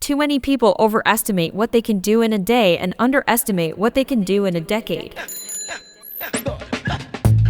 Too many people overestimate what they can do in a day and underestimate what they can do in a decade.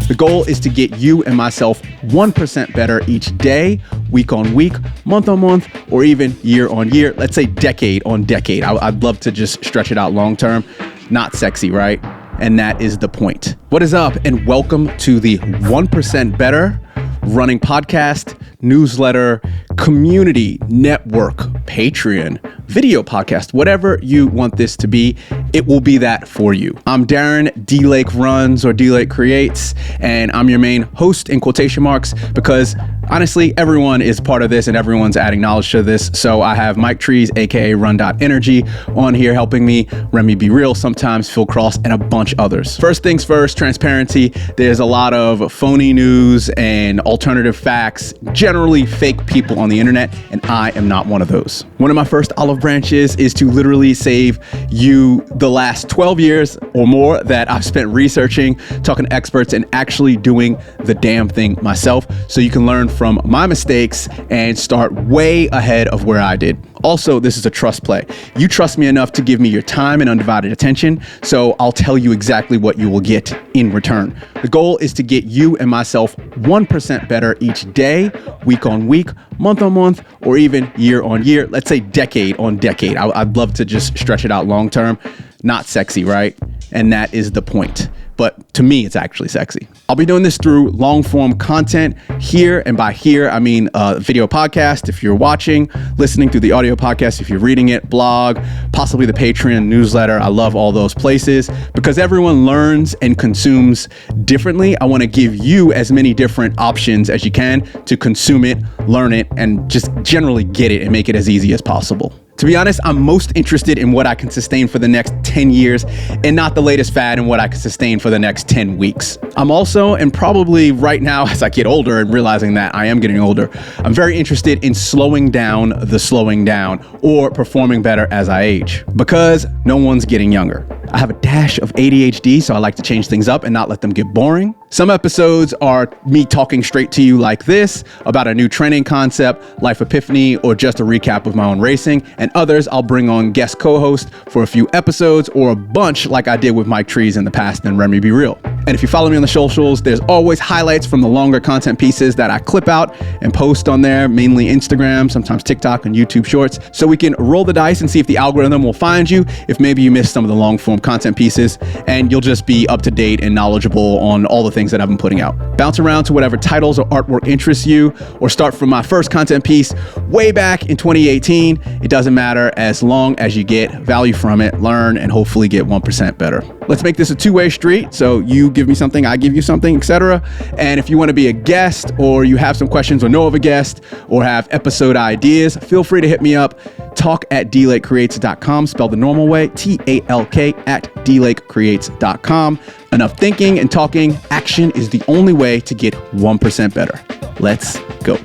The goal is to get you and myself 1% better each day, week on week, month on month, or even year on year. Let's say decade on decade. I'd love to just stretch it out long term. Not sexy, right? And that is the point. What is up? And welcome to the 1% Better Running Podcast, newsletter, community, network, Patreon, video podcast, whatever you want this to be, it will be that for you. I'm Darren, D-Lake Runs or D-Lake Creates, and I'm your main host in quotation marks because honestly, everyone is part of this and everyone's adding knowledge to this. So I have Mike Trees, aka Run.Energy, on here helping me, Remy Be Real, sometimes Phil Cross, and a bunch others. First things first, transparency. There's a lot of phony news and alternative facts, generally fake people on the internet, and I am not one of those. One of my first olive branches is to literally save you the last 12 years or more that I've spent researching, talking to experts, and actually doing the damn thing myself so you can learn from my mistakes and start way ahead of where I did. Also, this is a trust play. You trust me enough to give me your time and undivided attention, so I'll tell you exactly what you will get in return. The goal is to get you and myself 1% better each day, week on week, month on month, or even year on year. Let's say decade on decade. I'd love to just stretch it out long term. Not sexy, right? And that is the point. But to me, it's actually sexy. I'll be doing this through long form content here. And by here, I mean video podcast if you're watching, listening through the audio podcast if you're reading it, blog, possibly the Patreon, newsletter. I love all those places because everyone learns and consumes differently. I want to give you as many different options as you can to consume it, learn it, and just generally get it and make it as easy as possible. To be honest, I'm most interested in what I can sustain for the next 10 years and not the latest fad and what I can sustain for the next 10 weeks. I'm also, and probably right now as I get older and realizing that I am getting older, I'm very interested in slowing down the slowing down or performing better as I age because no one's getting younger. I have a dash of ADHD, so I like to change things up and not let them get boring. Some episodes are me talking straight to you like this about a new training concept, life epiphany, or just a recap of my own racing. And others, I'll bring on guest co-hosts for a few episodes or a bunch like I did with Mike Trees in the past and Remy Be Real. And if you follow me on the socials, there's always highlights from the longer content pieces that I clip out and post on there, mainly Instagram, sometimes TikTok and YouTube Shorts. So we can roll the dice and see if the algorithm will find you, if maybe you missed some of the long form content pieces, and you'll just be up to date and knowledgeable on all the things that I've been putting out. Bounce around to whatever titles or artwork interests you, or start from my first content piece way back in 2018. It doesn't matter as long as you get value from it, learn, and hopefully get 1% better. Let's make this a two-way street. So you give me something, I give you something, etc. And if you want to be a guest or you have some questions or know of a guest or have episode ideas, feel free to hit me up. talk@dlakecreates.com, spelled the normal way, TALK@dlakecreates.com. Enough thinking and talking. Action is the only way to get 1% better. Let's go.